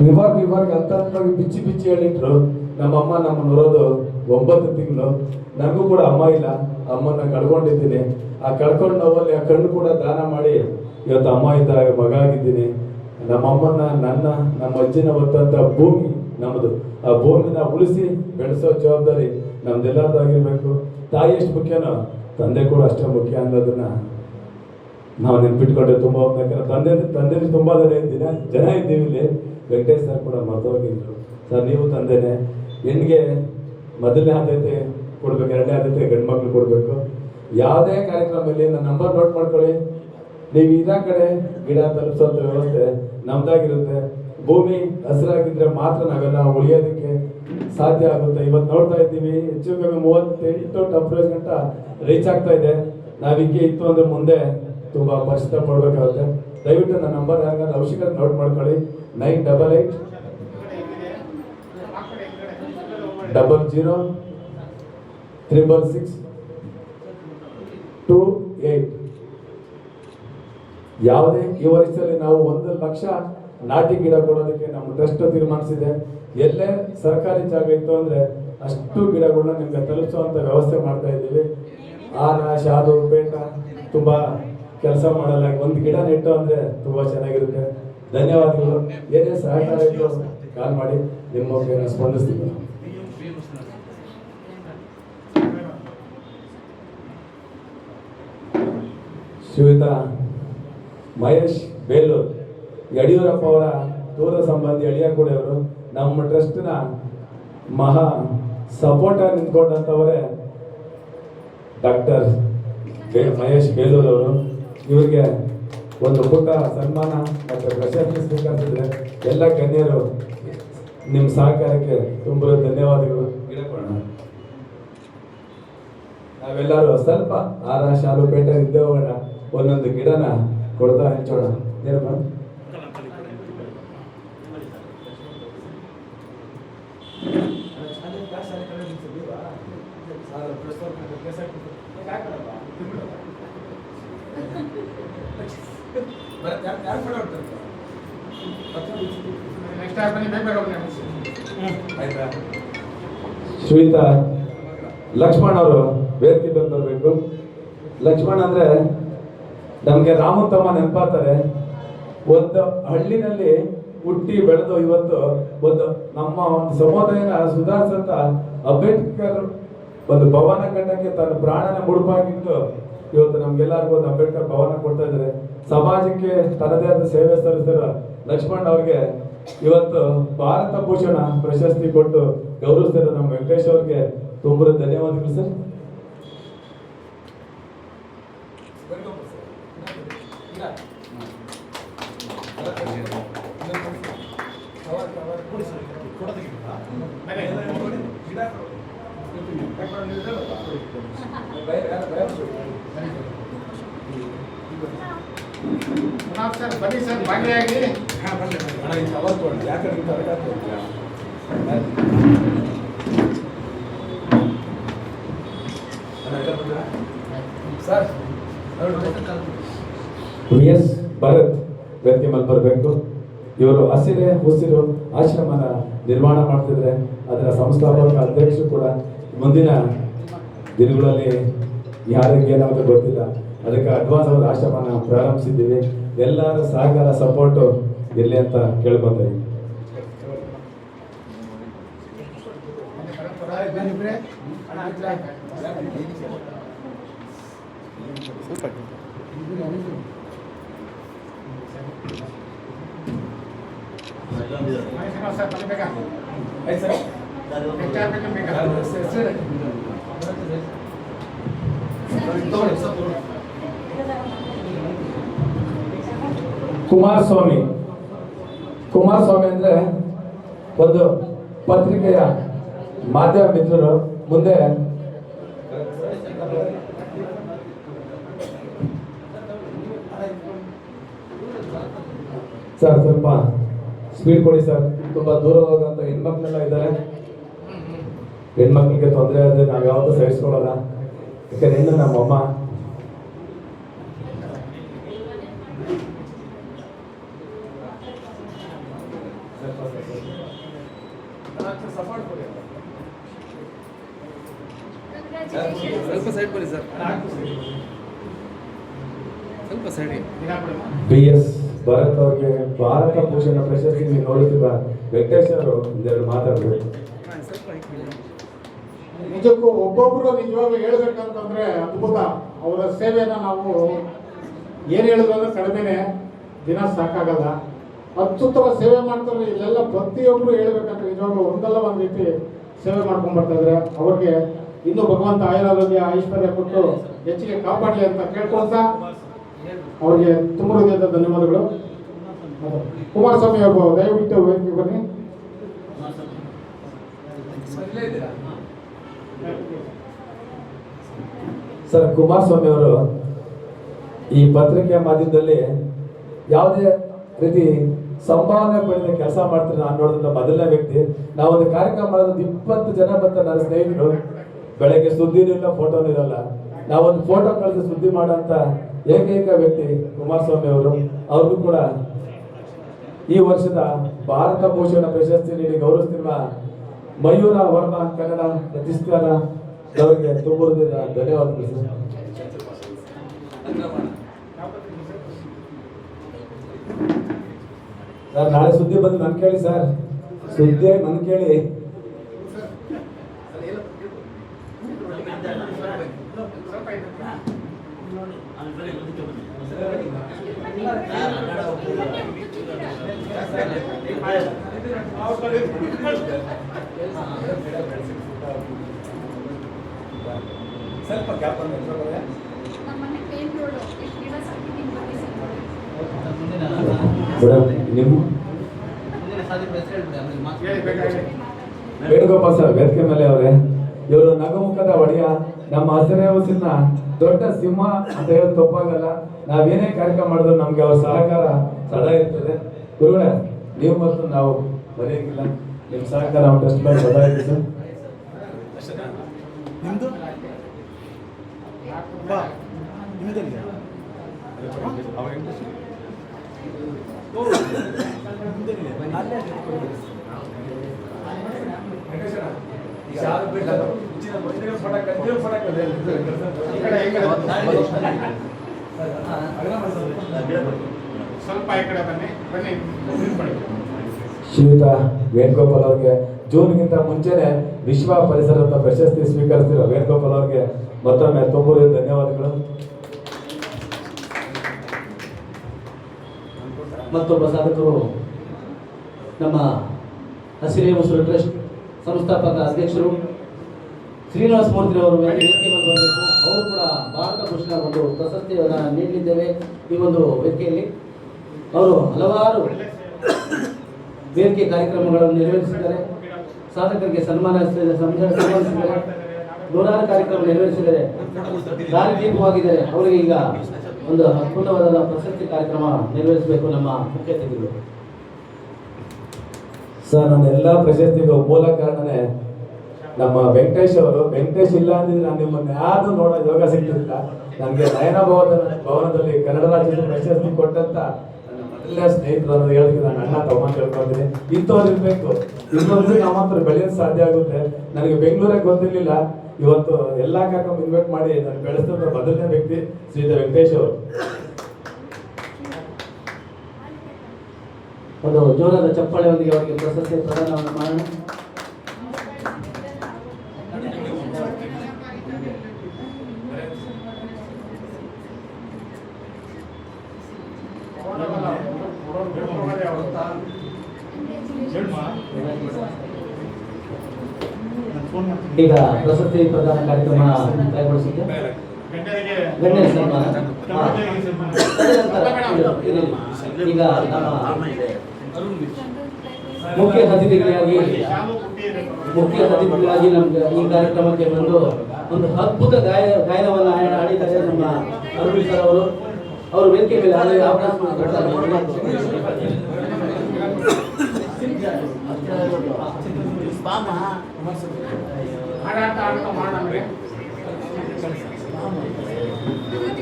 ವಿವರ್ಗೆ ಹಂತವಾಗಿ ಬಿಚ್ಚಿ ಬಿಚ್ಚಿ ಹೇಳಿಟ್ರು. ನಮ್ಮಮ್ಮ ನಮ್ಮ ನೋಡೋದು 9 ತಿಂಗಳು. ನನಗೂ ಕೂಡ ಅಮ್ಮ ಇಲ್ಲ, ಅಮ್ಮನ ಕಳ್ಕೊಂಡಿದ್ದೀನಿ. ಆ ಕಳ್ಕೊಂಡು ನೋವಲ್ಲಿ ಆ ಕಣ್ಣು ಕೂಡ ದಾನ ಮಾಡಿ ಇವತ್ತು ಅಮ್ಮ ಇದ್ದ ಮಗ ಆಗಿದ್ದೀನಿ. ನಮ್ಮಮ್ಮನ ನಮ್ಮ ಅಜ್ಜಿನ ಹೊತ್ತಂತ ಭೂಮಿ ನಮ್ಮದು. ಆ ಭೂಮಿನ ಉಳಿಸಿ ಬೆಳೆಸೋ ಜವಾಬ್ದಾರಿ ನಮ್ದೆಲ್ಲದಾಗಿರ್ಬೇಕು. ತಾಯಿ ಎಷ್ಟು ಮುಖ್ಯನೋ ತಂದೆ ಕೂಡ ಅಷ್ಟೇ ಮುಖ್ಯ ಅನ್ನೋದನ್ನ ನಾವು ನೆನ್ಪಿಟ್ಕೊಂಡ್ರೆ ತುಂಬ. ಯಾಕಂದ್ರೆ ತಂದೆ ತುಂಬ ಜನ ಇದ್ದೀವಿ ಇಲ್ಲಿ. ವೆಂಕಟೇಶ್ ಸರ್ ಕೂಡ ಮರ್ತೋಗಿದ್ರು. ಸರ್ ನೀವು ತಂದೆನೆ. ಹೆಣ್ಣಿಗೆ ಮೊದಲನೇ ಆದ್ಯತೆ ಕೊಡ್ಬೇಕು, ಎರಡನೇ ಆದ್ಯತೆ ಗಂಡು ಮಕ್ಳು ಕೊಡಬೇಕು. ಯಾವುದೇ ಕಾರ್ಯಕ್ರಮದಲ್ಲಿ ನನ್ನ ನಂಬರ್ ನೋಟ್ ಮಾಡ್ಕೊಳ್ಳಿ. ನೀವು ಇದ ಕಡೆ ಗಿಡ ತಲುಪಿಸೋಂಥ ವ್ಯವಸ್ಥೆ ನಮ್ದಾಗಿರುತ್ತೆ. ಭೂಮಿ ಹಸಿರಾಗಿದ್ರೆ ಮಾತ್ರ ನಾವೆಲ್ಲ ಉಳಿಯೋದಕ್ಕೆ ಸಾಧ್ಯ ಆಗುತ್ತೆ. ಇವತ್ತು ನೋಡ್ತಾ ಇದ್ದೀವಿ ಹೆಚ್ಚು ಕಮ್ಮಿ 38 ಟೆಂಪರೇಚರ್ ಗಂಟ ರೀಚ್ ಆಗ್ತಾ ಇದೆ. ನಾವಿಗೆ ಇತ್ತು ಅಂದ್ರೆ ಮುಂದೆ ತುಂಬ ಪರಿಶ್ರಮ ಪಡ್ಬೇಕಾಗುತ್ತೆ. ದಯವಿಟ್ಟು ನನ್ನ ನಂಬರ್ ಯಾರಿಗಾದ್ರೆ ಅವಶ್ಯಕತೆ ನೋಟ್ ಮಾಡ್ಕೊಳ್ಳಿ. 988 00 666 28. ಯಾವುದೇ ಈ ವರ್ಷದಲ್ಲಿ ನಾವು 1 ಲಕ್ಷ ನಾಟಿ ಗಿಡ ಕೊಡೋದಕ್ಕೆ ನಮ್ಮ ಟ್ರಸ್ಟ್ ತೀರ್ಮಾನಿಸಿದೆ. ಎಲ್ಲೇ ಸರ್ಕಾರಿ ಜಾಗ ಇತ್ತು ಅಂದ್ರೆ ಅಷ್ಟು ಗಿಡಗಳನ್ನ ನಿಮ್ಗೆ ತಲುಪಿಸುವಂತ ವ್ಯವಸ್ಥೆ ಮಾಡ್ತಾ ಇದ್ದೀವಿ. ಆನ ಶಾಲು ಪೇಟ ತುಂಬಾ ಕೆಲಸ ಮಾಡಲ್ಲ. ಒಂದು ಗಿಡ ನೆಟ್ಟು ಅಂದ್ರೆ ತುಂಬಾ ಚೆನ್ನಾಗಿರುತ್ತೆ. ಧನ್ಯವಾದಗಳು. ಏನೇ ಸಹಕಾರ ಇದ್ದು ಕಾಲ್ ಮಾಡಿ, ನಿಮ್ಮ ಸ್ಪಂದಿಸ್ತೀವಿ. ಶ್ರೀಯುತ ಮಹೇಶ್ ಬೇಲೂರ್, ಯಡಿಯೂರಪ್ಪ ಅವರ ದೂರ ಸಂಬಂಧಿ ಅಳಿಯ ಕೂಡ ಅವರು. ನಮ್ಮ ಟ್ರಸ್ಟ್ನ ಮಹಾ ಸಪೋರ್ಟ್ ಆಗಿ ನಿಂತ್ಕೊಂಡಂಥವರೇ ಡಾಕ್ಟರ್ ಮಹೇಶ್ ಬೇಲೂರ್ ಅವರು. ಇವರಿಗೆ ಒಂದು ಪುಟ್ಟ ಸನ್ಮಾನ ಮತ್ತು ಪ್ರಶಸ್ತಿ ಸ್ವೀಕರಿಸಿದ್ರೆ ಎಲ್ಲ ಗಣ್ಯರು ನಿಮ್ಮ ಸಹಕಾರಕ್ಕೆ ತುಂಬ ಧನ್ಯವಾದಗಳು. ನಾವೆಲ್ಲರೂ ಸ್ವಲ್ಪ ಆರ ಶಾಲು ಪೇಟೆ ಇದ್ದೇ ಹೋಗೋಣ, ಒಂದೊಂದು ಗಿಡನ ಕೊಡ್ತಾ ಹಂಚೋಣ. ಏನಪ್ಪ ಶ್ರೀಯುತ ಲಕ್ಷ್ಮಣ್ ಅವರು ವೇದಿಕೆ ಬಂದು ಬರಬೇಕು. ಲಕ್ಷ್ಮಣ್ ಅಂದ್ರೆ ನಮ್ಗೆ ರಾಮನ್ ತಮ್ಮ ನೆನಪಾಗ್ತಾರೆ. ಒಂದು ಹಳ್ಳಿನಲ್ಲಿ ಹುಟ್ಟಿ ಬೆಳೆದು ಇವತ್ತು ನಮ್ಮ ಒಂದು ಸಮುದಾಯನ ಸುಧಾರಿಸಂತ ಅಂಬೇಡ್ಕರ್ ಒಂದು ಭವನ ಕಟ್ಟಕ್ಕೆ ತನ್ನ ಪ್ರಾಣನ ಮುಡುಪಾಗಿಟ್ಟು ಇವತ್ತು ನಮ್ಗೆಲ್ಲರಿಗೂ ಒಂದು ಅಂಬೇಡ್ಕರ್ ಭವನ ಕೊಡ್ತಾ ಇದ್ದಾರೆ. ಸಮಾಜಕ್ಕೆ ತನ್ನದೇ ಆದ ಸೇವೆ ಸಲ್ಲಿಸಿದ ಲಕ್ಷ್ಮಣ್ ಅವ್ರಿಗೆ ಇವತ್ತು ಭಾರತ ಭೂಷಣ ಪ್ರಶಸ್ತಿ ಕೊಟ್ಟು ಗೌರವಿಸ್ತಿರೋ ನಮ್ಮ ವೆಂಕಟೇಶ್ ಅವ್ರಿಗೆ ತುಂಬ ಧನ್ಯವಾದಗಳು ಸರ್. ಬನ್ನಿ ಸರ್, ಭಾಗಿಯಾಗಿ VS ಭರತ್ ವೇದಿಕೆ ಮೇಲೆ ಬರಬೇಕು. ಇವರು ಹಸಿರೆ ಉಸಿರು ಆಶ್ರಮನ ನಿರ್ಮಾಣ ಮಾಡ್ತಿದ್ರೆ ಅದರ ಸಂಸ್ಥಾಪಕ ಅಧ್ಯಕ್ಷರು ಕೂಡ. ಮುಂದಿನ ದಿನಗಳಲ್ಲಿ ಯಾರಿಗೆ ಏನಾಗುತ್ತೆ ಗೊತ್ತಿಲ್ಲ, ಅದಕ್ಕೆ ಅಡ್ವಾನ್ಸ್ ಅವ್ರ ಆಶ್ರಮನ ಪ್ರಾರಂಭಿಸಿದ್ದೀವಿ. ಎಲ್ಲರ ಸಹಕಾರ ಸಪೋರ್ಟು ಇರಲಿ ಅಂತ ಕೇಳ್ಕೊತೀವಿ. ಕುಮಾರಸ್ವಾಮಿ ಅಂದ್ರೆ ಒಂದು ಪತ್ರಿಕೆಯ ಮಾಧ್ಯಮ ಮಿತ್ರರು. ಮುಂದೆ ಸರ್ ಸ್ವಲ್ಪ ಸ್ಪೀಡ್ ಕೊಡಿ ಸರ್. ತುಂಬಾ ದೂರ ಹೋಗುವಂತ ಹೆಣ್ಮಕ್ಳೆಲ್ಲ ಇದ್ದಾರೆ. ಹೆಣ್ಮಕ್ಳಿಗೆ ತೊಂದರೆ ಆದ್ರೆ ನಾವು ಯಾವತ್ತೂ ಸಹಿಸ್ಕೊಳ್ಳೋಲ್ಲ. ಯಾಕಂದ್ರೆ ಹೆಣ್ಣು ನಮ್ಮಮ್ಮ. ಸಪೋರ್ಟ್ ಕೊಡಿ. ಸ್ವಲ್ಪ ಸೈಡ್ ಬನ್ನಿ ಸರ್, ಸ್ವಲ್ಪ ಸೈಡ್ಗೆ. BS ಭರತ್ ಅವ್ರಿಗೆ ಭಾರತ ಭೂಷಣ ಪ್ರಶಸ್ತಿ ನೋಡುತ್ತಿರುವ ವೆಂಕಟೇಶ್ ಅವರು ಇದೆರಡು ಮಾತಾಡಬೇಕು. ಸ್ವಲ್ಪ ನಿಜಕ್ಕೂ ಒಬ್ಬೊಬ್ರು ನಿಜವಾಗ್ಲೂ ಹೇಳ್ಬೇಕಂತಂದ್ರೆ ಅದ್ಭುತ. ಅವರ ಸೇವೆನ ನಾವು ಏನು ಹೇಳಿದ್ರು ಅಂದ್ರೆ ಕಡಿಮೆನೆ, ದಿನ ಸಾಕಾಗಲ್ಲ. ಅತ್ಯುತ್ತಮ ಸೇವೆ ಮಾಡ್ತಾರೆ. ಇಲ್ಲೆಲ್ಲ ಪ್ರತಿಯೊಬ್ರು ಹೇಳ್ಬೇಕಂತ ನಿಜವಾಗ್ಲೂ ಒಂದಲ್ಲ ಒಂದು ರೀತಿ ಸೇವೆ ಮಾಡ್ಕೊಂಡ್ ಬರ್ತಾ ಇದ್ರೆ ಅವ್ರಿಗೆ ಇನ್ನೂ ಭಗವಂತ ಆಯುರಾರೋಗ್ಯ ಐಶ್ವರ್ಯ ಕೊಟ್ಟು ಹೆಚ್ಚಿಗೆ ಕಾಪಾಡಲಿ ಅಂತ ಕೇಳ್ಕೊಂತ ಅವ್ರಿಗೆ ತುಂಬ ಹೃದಯದ ಧನ್ಯವಾದಗಳು. ಕುಮಾರಸ್ವಾಮಿ ಅವರು ದಯವಿಟ್ಟು ವೇದಿಕೆ ಬನ್ನಿ. ಸರ್, ಕುಮಾರಸ್ವಾಮಿ ಅವರು ಈ ಪತ್ರಿಕೆ ಮಾಧ್ಯಮದಲ್ಲಿ ಯಾವುದೇ ರೀತಿ ಸಂಭಾವನೆ ಪಡೆದ ಕೆಲಸ ಮಾಡ್ತಾರೆ ನಾನು ನೋಡಿದಂಥ ಮೊದಲನೇ ವ್ಯಕ್ತಿ. ನಾವೊಂದು ಕಾರ್ಯಕ್ರಮ ಮಾಡೋದು 20 ಜನ ಬರ್ತಾರೆ ನನ್ನ ಸ್ನೇಹಿತರು. ಬೆಳಗ್ಗೆ ಸುದ್ದಿನೂ ಇಲ್ಲ, ಫೋಟೋನೂ ಇರಲ್ಲ. ನಾವೊಂದು ಫೋಟೋ ಕಳಿಸಿ ಸುದ್ದಿ ಮಾಡೋಂಥ ಏಕೈಕ ವ್ಯಕ್ತಿ ಕುಮಾರಸ್ವಾಮಿ ಅವರು. ಅವ್ರಿಗೂ ಕೂಡ ಈ ವರ್ಷದ ಭಾರತ ಭೂಷಣ ಪ್ರಶಸ್ತಿ ನೀಡಿ ಗೌರವಿಸ್ತಿರುವ ಮಯೂರ ವರ್ಮ ಕನ್ನಡ ಪ್ರತಿಷ್ಠಾನ ಅವರಿಗೆ ತುಂಬ ಧನ್ಯವಾದಗಳು ಸರ್. ಸರ್, ನಾಳೆ ಸುದ್ದಿ ಬಂದು ನನ್ ಕೇಳಿ ಸರ್, ಸುದ್ದಿ ನನ್ ಕೇಳಿ. ಸ್ವಲ್ಪ ಗ್ಯಾಪ್ ವೇಣುಗೋಪಾಲ್ ಸರ್ ವೇದಿಕೆ ಮೇಲೆ ಅವರೇ. ಇವರು ನಗುಮುಖದ ಒಡೆಯ, ನಮ್ಮ ಹಸಿರೇ ಉಸಿರಿನ ದೊಡ್ಡ ಸಿಂಹ ಅಂತ ಹೇಳೋದು ತಪ್ಪಾಗಲ್ಲ. ನಾವೇನೇ ಕಾರ್ಯಕ್ರಮ ಮಾಡಿದ್ರು ನಮ್ಗೆ ಅವ್ರ ಸಹಕಾರ ಸದಾ ಇರ್ತದೆ. ಗುರುಗಳೇ, ನೀವು ಮತ್ತು ನಾವು ಬರೆಯಂಗಿಲ್ಲ, ನಿಮ್ಮ ಸಹಕಾರ ನಾವು ಟೆಸ್ಟ್ ಮಾಡಿ ಸದಾ ಇರ್ತೀವಿ ಸರ್. ಸ್ವಲ್ಪ ಈ ಕಡೆ ಬನ್ನಿ ಬನ್ನಿ. ಶ್ರೀಯುತ ವೇಣುಗೋಪಾಲ್ ಅವರಿಗೆ ಜೂನ್ಗಿಂತ ಮುಂಚೆನೆ ವಿಶ್ವ ಪರಿಸರದ ಪ್ರಶಸ್ತಿ ಸ್ವೀಕರಿಸಿರುವ ವೇಣುಗೋಪಾಲ್ ಅವರಿಗೆ ಮತ್ತೊಮ್ಮೆ ತುಂಬ ಧನ್ಯವಾದಗಳು. ಮತ್ತೊಬ್ಬ ಸಾಧಕರು ನಮ್ಮ ಹಸಿರೇ ಉಸಿರು ಟ್ರಸ್ಟ್ ಸಂಸ್ಥಾಪಕ ಅಧ್ಯಕ್ಷರು ಶ್ರೀನಿವಾಸ ಮೂರ್ತಿ ಅವರು ವೇದಿಕೆ ಮೇಲೆ ಬರಬೇಕು. ಅವರು ಕೂಡ ಭಾರತ ಭೂಷಣ ಒಂದು ಪ್ರಶಸ್ತಿಯನ್ನು ನೀಡಲಿದ್ದೇವೆ. ಈ ಒಂದು ವೇದಿಕೆಯಲ್ಲಿ ಅವರು ಹಲವಾರು ವೇದಿಕೆ ಕಾರ್ಯಕ್ರಮಗಳನ್ನು ನೆರವೇರಿಸಿದ್ದಾರೆ. ಸಾಧಕರಿಗೆ ಸನ್ಮಾನಿಸಿದ್ದಾರೆ. ನೂರಾರು ಕಾರ್ಯಕ್ರಮ ನೆರವೇರಿಸಿದ್ದಾರೆ. ದಾರಿದೀಪವಾಗಿದ್ದಾರೆ. ಅವರಿಗೆ ಈಗ ಒಂದು ಅದ್ಭುತವಾದ ಪ್ರಶಸ್ತಿ ಕಾರ್ಯಕ್ರಮ ನೆರವೇರಿಸಬೇಕು ನಮ್ಮ ಮುಖ್ಯ ಅತಿಥಿಗಳು. ಸರ್, ನನ್ನ ಎಲ್ಲ ಪ್ರಶಸ್ತಿಗೂ ಮೂಲ ಕಾರಣನೇ ನಮ್ಮ ವೆಂಕಟೇಶ್ ಅವರು. ವೆಂಕಟೇಶ್ ಇಲ್ಲ ಅಂದಿದ್ರೆ ನಾನು ನಿಮ್ಮನ್ನು ಯಾರು ನೋಡೋ ಯೋಗ ಸಿಗ್ತಿಲ್ಲ. ನನಗೆ ನಯನ ಭವನದಲ್ಲಿ ಕನ್ನಡ ರಾಜ್ಯದ ಪ್ರಶಸ್ತಿ ಕೊಟ್ಟಂತ ನನ್ನ ಮೊದಲನೇ ಸ್ನೇಹಿತರು ಅನ್ನೋದು ಹೇಳೋದಕ್ಕೆ ನಾನು ಅಣ್ಣ ತಗೊಂಡು ಹೇಳ್ಕೊಳ್ತೀನಿ. ಇಂಥವ್ರು ಇರಬೇಕು. ಇನ್ನೊಂದು ನಾವು ಮಾತ್ರ ಬೆಳೆಯೋದು ಸಾಧ್ಯ ಆಗುತ್ತೆ. ನನಗೆ ಬೆಂಗಳೂರಿಗೆ ಗೊತ್ತಿರಲಿಲ್ಲ. ಇವತ್ತು ಎಲ್ಲ ಕಾರ್ಯಕ್ರಮ ಇನ್ವೈಟ್ ಮಾಡಿ ನಾನು ಬೆಳೆಸಿದ ಮೊದಲನೇ ವ್ಯಕ್ತಿ ಶ್ರೀಯುತ ವೆಂಕಟೇಶ್ ಅವರು. ಒಂದು ಜೋರಾದ ಚಪ್ಪಾಳೆಯೊಂದಿಗೆ ಅವರಿಗೆ ಪ್ರಶಸ್ತಿ ಪ್ರದಾನವನ್ನು ಮಾಡೋಣ. ಈಗ ಪ್ರಶಸ್ತಿ ಪ್ರದಾನ ಕಾರ್ಯಕ್ರಮ ಕೈಗೊಳಿಸಿದೆ. ಗಣ್ಯರ ಸನ್ಮಾನ. ಈಗ ನಮ್ಮ ಮುಖ್ಯ ಅತಿಥಿಗಳಾಗಿ ನಮ್ಗೆ ಈ ಕಾರ್ಯಕ್ರಮಕ್ಕೆ ಬಂದು ಒಂದು ಅದ್ಭುತ ಗಾಯನವನ್ನು ಹಾಡಿದ್ದಾರೆ ನಮ್ಮ ಅರುಣ್ ಸರ್ ಅವರು. ಅವರು ವೇದಿಕೆ ಮೇಲೆ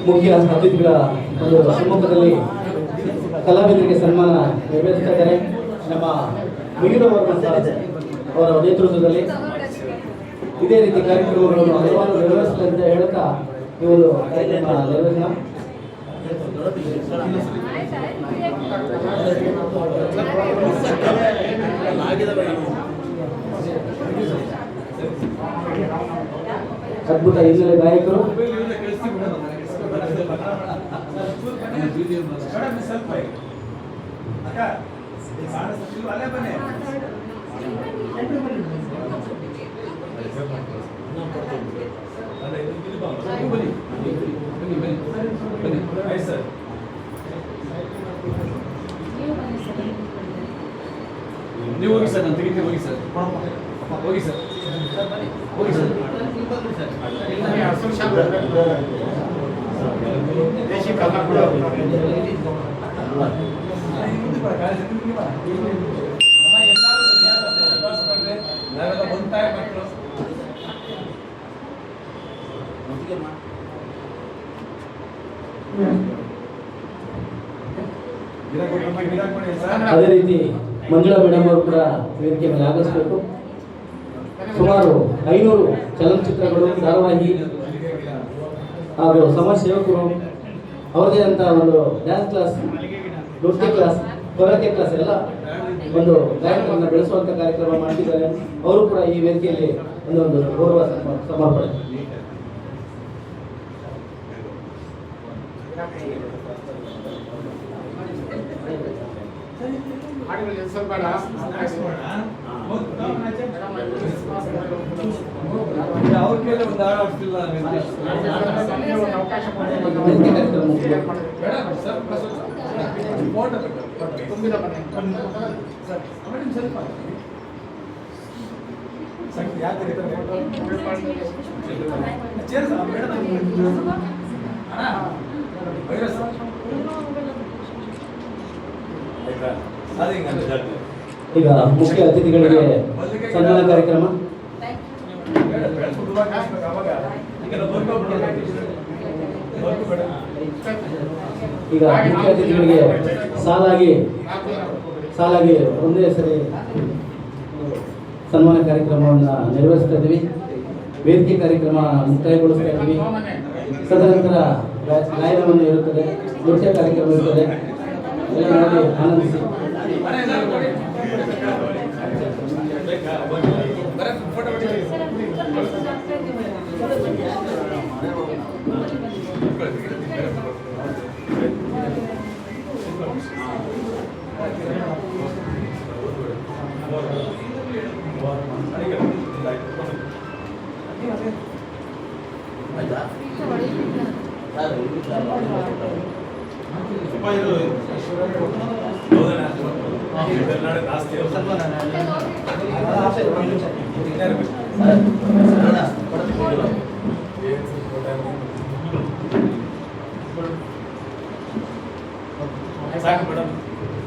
ಮುಖ್ಯ ಅತಿಥಿಗಳ ಒಂದು ಸಮ್ಮುಖದಲ್ಲಿ ಕಲಾವಿದರಿಗೆ ಸನ್ಮಾನ ನೆರವೇರಿಸ್ತಾ ಇದ್ದಾರೆ. ನಮ್ಮ ಮಯೂರವರ್ಮ ಸರ್ ಅವರ ನೇತೃತ್ವದಲ್ಲಿ ಇದೇ ರೀತಿ ಕಾರ್ಯಕ್ರಮಗಳನ್ನು ಹಲವಾರು ನೆರವೇರಿಸಲಿ ಅಂತ ಹೇಳ್ತಾ ಈ ಒಂದು ಕಾರ್ಯಕ್ರಮ ನೆರವೇರಿಸೋಣ. ಅದ್ಭುತ ಹಿನ್ನೆಲೆ ಗಾಯಕರು ನೀವು ಹೋಗಿ ಸರ್, ನಾನು ತೆಗಿತೀನಿ, ಹೋಗಿ ಸರ್, ಹೋಗಿ ಸರ್, ಹೋಗಿ ಸರ್. ದೇಶಿ ಕನ್ನಡ ನಾವೆಲ್ಲ ಒಂದಾಗಿ ಮಕ್ಕಳು. ಅದೇ ರೀತಿ ಮಂಜುಳಾ ಮೇಡಮ್ ಅವರು ಕೂಡ ವೇದಿಕೆ ಮೇಲೆ ಆಗಮಿಸಬೇಕು. ಸುಮಾರು 500 ಚಲನಚಿತ್ರಗಳು, ಧಾರಾವಾಹಿ ಹಾಗೂ ಸಮಾಜ ಸೇವಕರು ಅವರದೇ ಅಂತ ಒಂದು ಡ್ಯಾನ್ಸ್ ಕ್ಲಾಸ್, ನೃತ್ಯ ಕ್ಲಾಸ್, ಕರಾಟೆ ಕ್ಲಾಸ್ ಎಲ್ಲ ಒಂದು ಗಾಯಕರನ್ನ ಬೆಳೆಸುವಂತ ಕಾರ್ಯಕ್ರಮ ಮಾಡ್ತಿದ್ದಾರೆ. ಅವರು ಕೂಡ ಈ ವೇದಿಕೆಯಲ್ಲಿ ಒಂದು ಗೌರವ ಸಮರ್ಪಣೆ. ಅವ್ರ ಮೇಲೆ ಒಂದು ಹಾಡು ಹಾಡ್ತಿಲ್ಲ. ವೇದಿಕೆ ಕಾರ್ಯಕ್ರಮ ಈಗ ಮುಖ್ಯ ಅತಿಥಿಗಳಿಗೆ ಸನ್ಮಾನ ಕಾರ್ಯಕ್ರಮ. ಈಗ ಮುಖ್ಯ ಅತಿಥಿಗಳಿಗೆ ಸಾಲಾಗಿ ಒಂದೇ ಸರಿ ಸನ್ಮಾನ ಕಾರ್ಯಕ್ರಮವನ್ನು ನೆರವೇರಿಸ್ತಾ ಇದ್ದೀವಿ. ವೇದಿಕೆ ಕಾರ್ಯಕ್ರಮ ಮುಕ್ತಾಯಗೊಳಿಸ್ತಾ ಇದ್ದೀವಿ. ತದನಂತರ ಗಾಯನವನ್ನು ಇರುತ್ತದೆ, ನೃತ್ಯ ಕಾರ್ಯಕ್ರಮ ಇರುತ್ತದೆ. ಎಲ್ಲ ನೋಡಿ ಆನಂದಿಸಿ.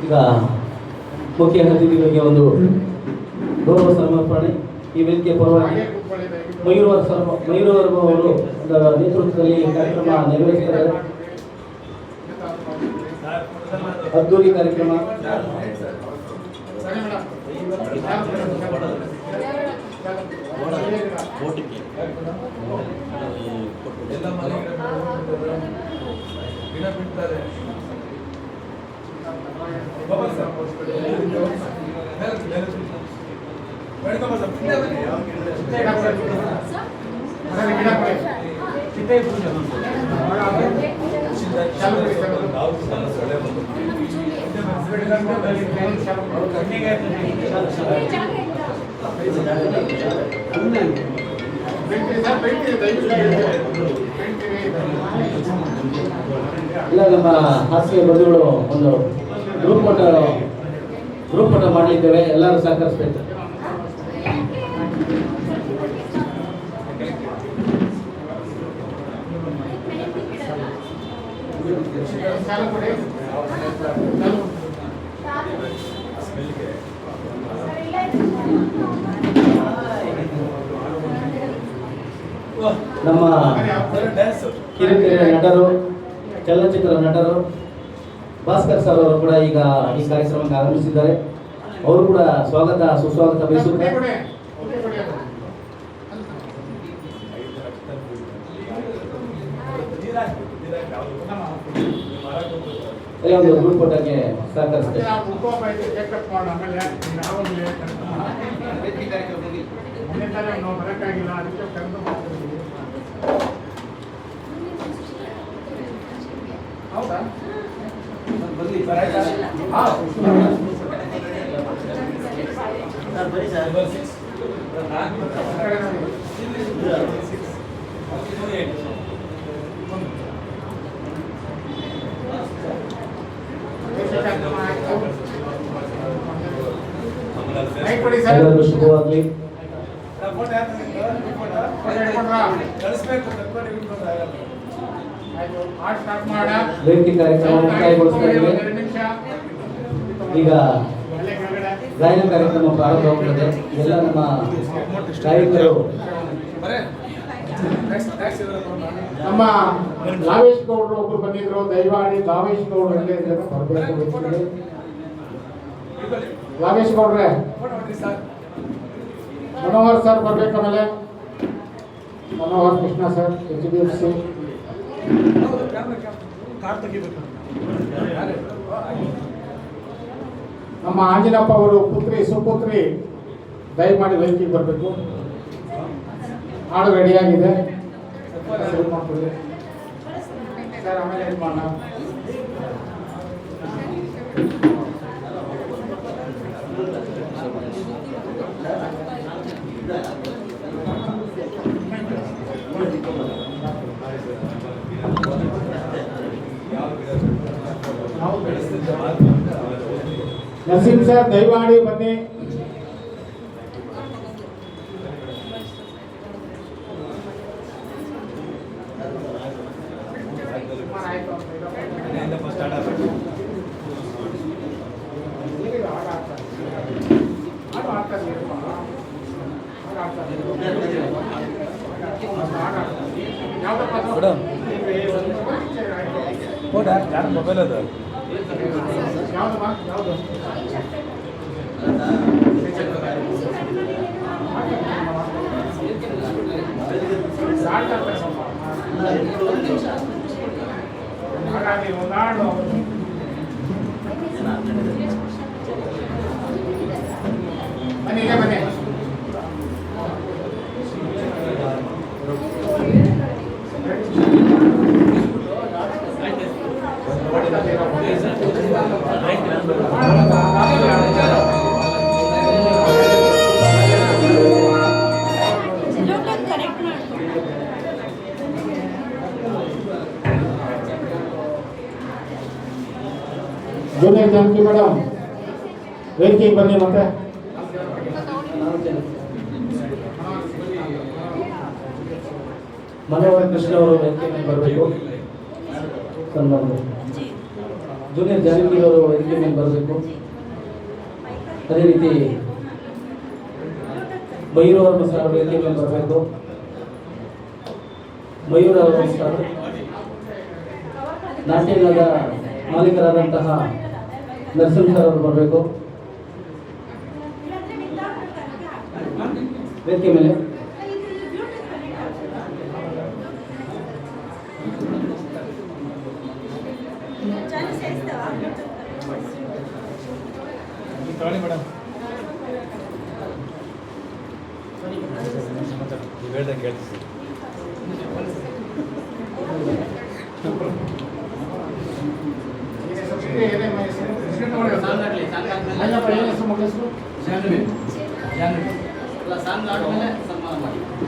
ಈಗ ಮುಖ್ಯ ಅತಿಥಿಗಳಿಗೆ ಒಂದು ಗೌರವ ಸಮರ್ಪಣೆ. ಈ ವೇದಿಕೆ ಪರವಾಗಿ ಮಯೂರವರ್ಮ ಅವರು ನೇತೃತ್ವದಲ್ಲಿ ಕಾರ್ಯಕ್ರಮ ನೆರವೇರಿಸುತ್ತಾರೆ. ಅದ್ದೂರಿ ಕಾರ್ಯಕ್ರಮ. ಇಲ್ಲ, ನಮ್ಮ ಹಾಸ್ಯ ಬಂಧುಗಳು ಒಂದು ಗ್ರೂಪ್ ಮಟ್ಟ ಮಾಡಲಿದ್ದೇವೆ. ಎಲ್ಲರೂ ಸಹಕರಿಸಬೇಕು. ನಮ್ಮ ಕಿರುತೆರೆ ನಟರು, ಚಲನಚಿತ್ರ ನಟರು ಭಾಸ್ಕರ್ ಸರ್ ಅವರು ಕೂಡ ಈಗ ಈ ಕಾರ್ಯಕ್ರಮಕ್ಕೆ ಆಗಮಿಸಿದ್ದಾರೆ. ಅವರು ಕೂಡ ಸ್ವಾಗತ ಸುಸ್ವಾಗತ ಬಯಸುತ್ತಾರೆ. ಎಲ್ಲ ಒಂದು ಗ್ರೂಪ್ ಫೋಟೋಗೆ ಸಹಕರಿಸ್ತೇವೆ. ಹೌದಾ ಬರಲಿ ಸರ್, ಆಯ್ತಾ? ಎಲ್ಲರಿಗೂ ಶುಭವಾಗಲಿ. ವೇದಿಕೆ ಕಾರ್ಯಕ್ರಮ ಮುಕ್ತಾಯಗೊಳಿಸ್ತಾ ಇದ್ದೇವೆ. ಈಗ ಗಾಯನ ಕಾರ್ಯಕ್ರಮ ಪ್ರಾರಂಭವಾಗುತ್ತದೆ. ಎಲ್ಲ ನಮ್ಮ ಗಾಯಕರು ನಮ್ಮ ಲಾವೇಶ್ ಗೌಡರು ಒಬ್ರು ಬಂದಿದ್ರು. ದಯಮಾಡಿ ಲಾವೇಶ್ ಗೌಡರು ಎಲ್ಲೇ ಇದ್ದಾರೆ ಬರಬೇಕು. ಲಾವೇಶ್ ಗೌಡ್ರೆ, ಮನೋಹರ್ ಸರ್ ಬರ್ಬೇಕು. ಆಮೇಲೆ ಮನೋಹರ್ ಕೃಷ್ಣ ಸರ್, HDFC. ನಮ್ಮ ಆಂಜನಪ್ಪ ಅವರು ಪುತ್ರಿ ಸುಪುತ್ರಿ ದಯಮಾಡಿ ವೇದಿಕೆಗೆ ಬರಬೇಕು. ಹಾಡು ರೆಡಿಯಾಗಿದೆ ಸರ್. ಆಮೇಲೆ ಏನು ಮಾಡೋಣ? ನಸೀಂ ಸರ್ ದಯಮಾಡಿ ಬನ್ನಿ. ಮೊಬೈಲ್ ಅದ ಯಾವುದು ಬನ್ನಿ ಬನ್ನಿ. ಜೂನಿಯರ್ ಜಾನಕಿ ಮೇಡಮ್ ವೇದಿಕೆಗೆ ಬನ್ನಿ. ಮತ್ತೆ ಮನೋಹರ್ ಕೃಷ್ಣ ಅವರು ವೇದಿಕೆಗೆ ಬರಬೇಕು. ಸನ್ಮಾನ ಜೂನಿಯರ್ ಜಾನಕಿ ಅವರು ವೇದಿಕೆ ಮೇಲೆ ಬರಬೇಕು. ಅದೇ ರೀತಿ ಮಯೂರ್ ಅವರು ಸಹ ವೇದಿಕೆ ಮೇಲೆ ಬರಬೇಕು. ಮಯೂರ್ ಅವರು ಸಹ ನಾಟ್ಯದ ಮಾಲೀಕರಾದಂತಹ ನರಸಿಂಹ ಸರ್ ಅವರು ಬರಬೇಕು ವೇದಿಕೆ ಮೇಲೆ. ಮೇಡಮ್ ಹೇಳ್ದಂಗೆ ಕೇಳ್ತೀವಿ.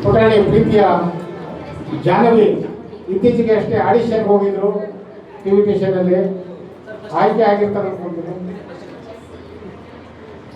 ಪುಟಾಣಿ ಪ್ರೀತಿಯ ಜಾಹ್ನವಿ ಇತ್ತೀಚೆಗೆ ಅಷ್ಟೇ ಆಡಿಷನ್ ಹೋಗಿದ್ರು. ಟಿವಿ ಸ್ಟೇಷನ್ ಅಲ್ಲಿ ಆಯ್ಕೆ ಆಗಿರ್ತಾರೆ ಅನ್ಕೊಂತೀನಿ.